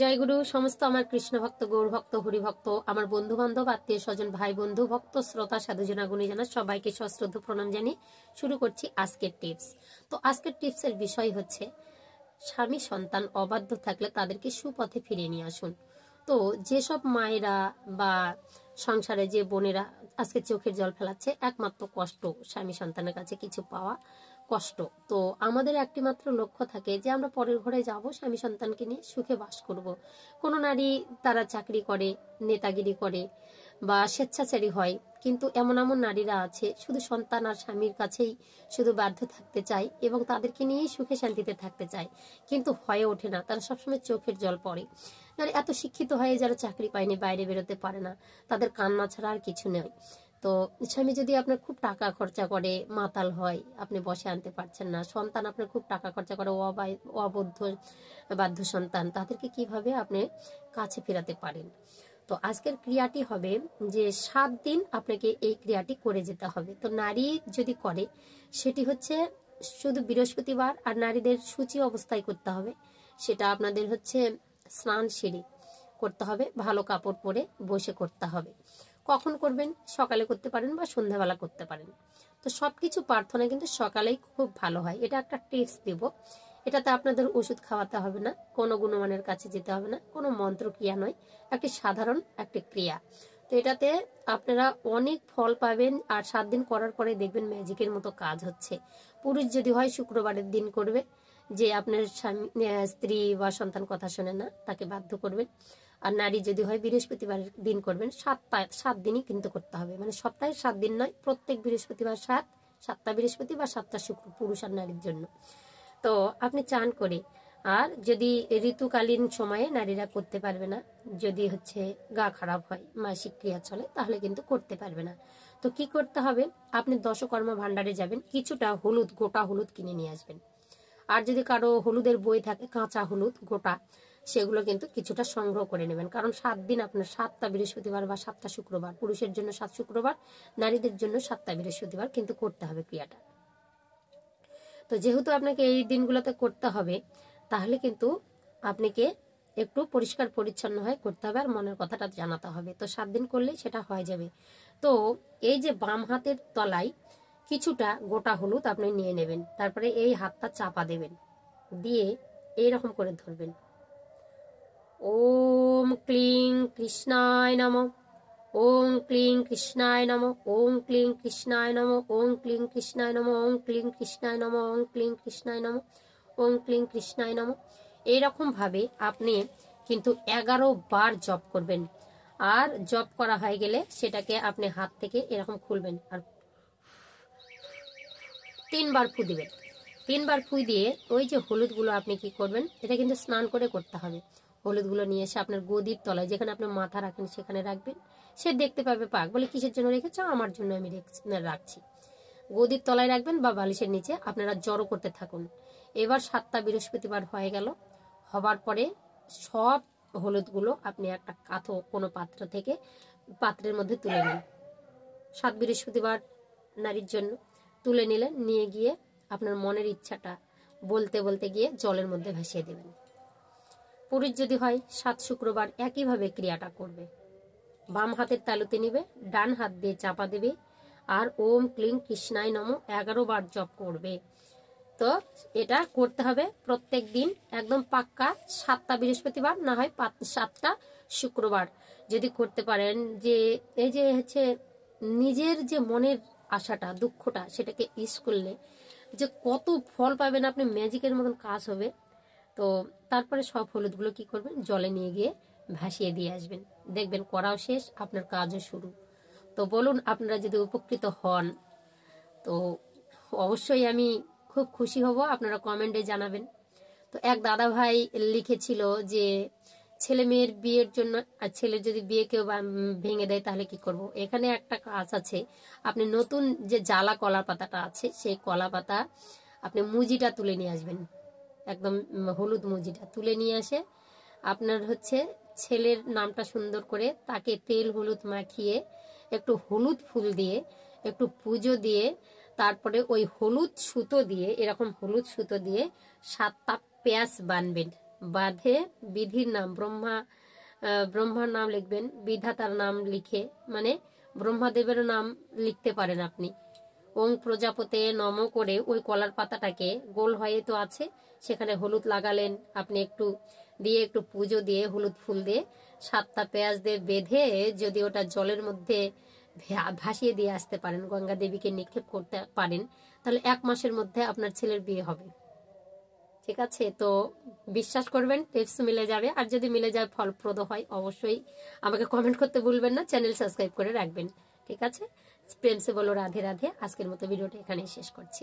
জয় গুরু। সমস্ত আমার কৃষ্ণ ভক্ত, গৌর ভক্ত, হরি ভক্ত, আমার বন্ধু বান্ধব, আত্মীয় স্বজন, ভাই বন্ধু, ভক্ত শ্রোতা, সাধুজনা গুণীজনা সবাইকে সশ্রদ্ধ প্রণাম জানিয়ে শুরু করছি আজকের টিপস। তো আজকের টিপসের বিষয় হচ্ছে স্বামী সন্তান অবাধ্য থাকলে তাদেরকে সুপথে ফিরিয়ে নিয়ে আসুন। তো যেসব মায়েরা বা সংসারে যে বোনেরা আজকে চোখের জল ফেলাচ্ছে, একমাত্র কষ্ট স্বামী সন্তানের কাছে কিছু পাওয়া কষ্ট। তো আমাদের একটি মাত্র লক্ষ্য থাকে যে আমরা পরের ঘরে যাব, স্বামী সন্তানকে নিয়ে সুখে বাস করব। কোনো নারী তারা চাকরি করে, নেতাগিরি করে বা স্বেচ্ছাচারী হয়, কিন্তু এমন এমন নারীরা আছে শুধু সন্তান আর স্বামীর কাছেই শুধু বাধ্য থাকতে চায় এবং তাদেরকে নিয়েই সুখে শান্তিতে থাকতে চায়, কিন্তু হয়ে ওঠে না। তারা সবসময় চোখের জল পড়ে। আর এত শিক্ষিত হয়ে যারা চাকরি পায়নি, বাইরে বেরোতে পারে না, তাদের কান্না ছাড়া আর কিছু নেই। তো স্বামী যদি আপনার খুব টাকা খরচা করে, মাতাল হয়, আপনি বসে আনতে পারছেন না, সন্তান আপনার খুব টাকা খরচা করে, অবদ্ধ বাধ্য সন্তান, তাদেরকে কিভাবে আপনি কাছে ফেরাতে পারেন? তো আজকের ক্রিয়াটি হবে যে 7 দিন আপনাকে এই ক্রিয়াটি করে যেতে হবে। তো নারী যদি করে, সেটি হচ্ছে শুধু বৃহস্পতিবার, আর নারীদের সূচি অবস্থায় করতে হবে। সেটা আপনাদের হচ্ছে স্নান সেরে করতে হবে, ভালো কাপড় পরে বসে করতে হবে। কখন করবেন? সকালে করতে পারেন বা সন্ধ্যাবেলা করতে পারেন। তো সবকিছু প্রার্থনা কিন্তু সকালেই খুব ভালো হয়। এটা একটা টিপস দেব। এটাতে আপনাদের ওষুধ খাওয়াতে হবে না, কোনো গুণমানের কাছে যেতে হবে না, কোনো মন্ত্র ক্রিয়া নয়, একটি সাধারণ একটি ক্রিয়া। তো এটাতে আপনারা অনেক ফল পাবেন। আর 7 দিন করার পরে দেখবেন ম্যাজিকের মতো কাজ হচ্ছে। পুরুষ যদি হয় শুক্রবারের দিন করবে, যে আপনার স্বামী স্ত্রী বা সন্তান কথা শোনে না, তাকে বাধ্য করবেন। আর নারী যদি হয় বৃহস্পতিবার দিন করবেন। 7 দিনই কিন্তু করতে হবে, মানে সপ্তাহে 7 দিন নয়, প্রত্যেক বৃহস্পতিবার 7টা বৃহস্পতি বা 7টা শুক্র, পুরুষ আর নারীর জন্য। তো আপনি চান করে, আর যদি ঋতুকালীন সময়ে নারীরা করতে পারবে না, যদি হচ্ছে গা খারাপ হয়, মাসিক ক্রিয়া চলে, তাহলে কিন্তু করতে পারবে না। তো কি করতে হবে? আপনি দশকর্মা ভান্ডারে যাবেন, কিছুটা হলুদ, গোটা হলুদ কিনে নিয়ে আসবেন। আর যদি কারো হলুদের বই থাকে, কাঁচা হলুদ গোটা, সেগুলো কিন্তু কিছুটা সংগ্রহ করে নেবেন। কারণ 7 দিন আপনার 7টা বৃহস্পতিবার বা 7টা শুক্রবার, পুরুষের জন্য 7 শুক্রবার, নারীদের জন্য 7টা বৃহস্পতিবার কিন্তু করতে হবে ক্রিয়াটা। তো যেহেতু আপনাকে এই দিনগুলোতে করতে হবে, তাহলে কিন্তু আপনাকে একটু পরিষ্কার পরিচ্ছন্ন হয়ে করতে হবে, আর মনের কথাটা জানাতে হবে। তো 7 দিন করলেই সেটা হয়ে যাবে। তো এই যে বাম হাতের তলায় কিছুটা গোটা হলুদ আপনি নিয়ে নেবেন, তারপরে এই হাতটা চাপা দেবেন, দিয়ে এইরকম করে ধরবেন। ওম ক্লিং কৃষ্ণায় নমঃ, ওম ক্লিং কৃষ্ণায় নমঃ, ওম ক্লিং কৃষ্ণায় নমঃ, ওম ক্লিং কৃষ্ণায় নমঃ, ওম ক্লিং কৃষ্ণায় নমঃ, ওম ক্লিং কৃষ্ণায় নমঃ, ওম ক্লিং কৃষ্ণায় নমঃ। এইরকম ভাবে আপনি কিন্তু 11 বার জপ করবেন। আর জপ করা হয়ে গেলে সেটাকে আপনি হাত থেকে এরকম খুলবেন, আর 3 বার ফু দিবেন। 3 বার ফুই দিয়ে ওই যে হলুদগুলো আপনি কি করবেন, এটা কিন্তু স্নান করে করতে হবে। হলুদগুলো নিয়ে এসে আপনার গদির তলায়, যেখানে আপনার মাথা রাখেন সেখানে রাখবেন। সে দেখতে পাবে, পাক বলে কিসের জন্য রেখেছো? আমার জন্য আমি রাখছি। গদির তলায় রাখবেন বা বালিশের নিচে, আপনারা জড়ো করতে থাকুন। এবার 7টা বৃহস্পতিবার হয়ে গেল। হবার পরে সব হলুদগুলো আপনি একটা কাঁথো কোনো পাত্র থেকে পাত্রের মধ্যে তুলে নিন। 7 বৃহস্পতিবার নারীর জন্য তুলে নিলেন, নিয়ে গিয়ে আপনার মনের ইচ্ছাটা বলতে বলতে গিয়ে জলের মধ্যে ভাসিয়ে দেবেন। পুরুষ যদি হয় 7 শুক্রবার একইভাবে ক্রিয়াটা করবে। বাম হাতের তালুতে নিবে, ডান হাত দিয়ে চাপা দেবে, আর ওম ক্লিং কৃষ্ণায় নমঃ 11 বার জপ করবে। তো এটা করতে হবে প্রত্যেক দিন, একদম পাক্কা। 7টা বৃহস্পতিবার না হয় 7টা শুক্রবার যদি করতে পারেন। যে এই যে হচ্ছে নিজের যে মনের আশাটা, দুঃখটা, সেটাকে ইস করলে যে কত ফল পাবেন আপনি, ম্যাজিকের মতন কাজ হবে। তো তারপরে সব হলুদগুলো কি করবেন, জলে নিয়ে গিয়ে ভাসিয়ে দিয়ে আসবেন। দেখবেন করাও শেষ, আপনার কাজও শুরু। তো বলুন, আপনারা যদি উপকৃত হন তো অবশ্যই আমি খুব খুশি হব, আপনারা কমেন্টে জানাবেন। তো এক দাদা ভাই লিখেছিল যে ছেলে মেয়ের বিয়ের জন্য, আর ছেলের যদি বিয়ে কেউ ভেঙে দেয় তাহলে কি করব। এখানে একটা কাজ আছে, আপনি নতুন যে জ্বালা কলা পাতাটা আছে, সেই কলা পাতা আপনি মুজিটা তুলে নিয়ে আসবেন, একদম হলুদ মুজিটা তুলে নিয়ে আসে আপনার হচ্ছে ছেলের নামটা সুন্দর করে তাকে তেল হলুদ মাখিয়ে একটু হলুদ ফুল দিয়ে একটু পুজো দিয়ে, তারপরে ওই হলুদ সুতো দিয়ে, এরকম হলুদ সুতো দিয়ে 7টা প্যাঁচ বানবেন। বাঁধে বিধির নাম ব্রহ্মার নাম লিখবেন, বিধাতার নাম লিখে, মানে ব্রহ্মাদেবের নাম লিখতে পারেন আপনি। ওং প্রজাপতে নম করে ওই কলার পাতাটাকে গোল হয়ে তো আছে, সেখানে হলুদ লাগালেন আপনি, একটু দিয়ে একটু পুজো দিয়ে হলুদ ফুল দিয়ে 7টা পেঁয়াজ দিয়ে বেঁধে যদি ওটা জলের মধ্যে ভাসিয়ে দিয়ে আসতে পারেন, গঙ্গা দেবীকে নিক্ষেপ করতে পারেন, তাহলে 1 মাসের মধ্যে আপনার ছেলের বিয়ে হবে। ঠিক আছে, তো বিশ্বাস করবেন টিপস মিলে যাবে। আর যদি মিলে যায়, ফলপ্রদ হয়, অবশ্যই আমাকে কমেন্ট করতে ভুলবেন না, চ্যানেল সাবস্ক্রাইব করে রাখবেন। ঠিক আছে, প্রেম সে বলো রাধে রাধে। আজকের মতো ভিডিওটা এখানেই শেষ করছি।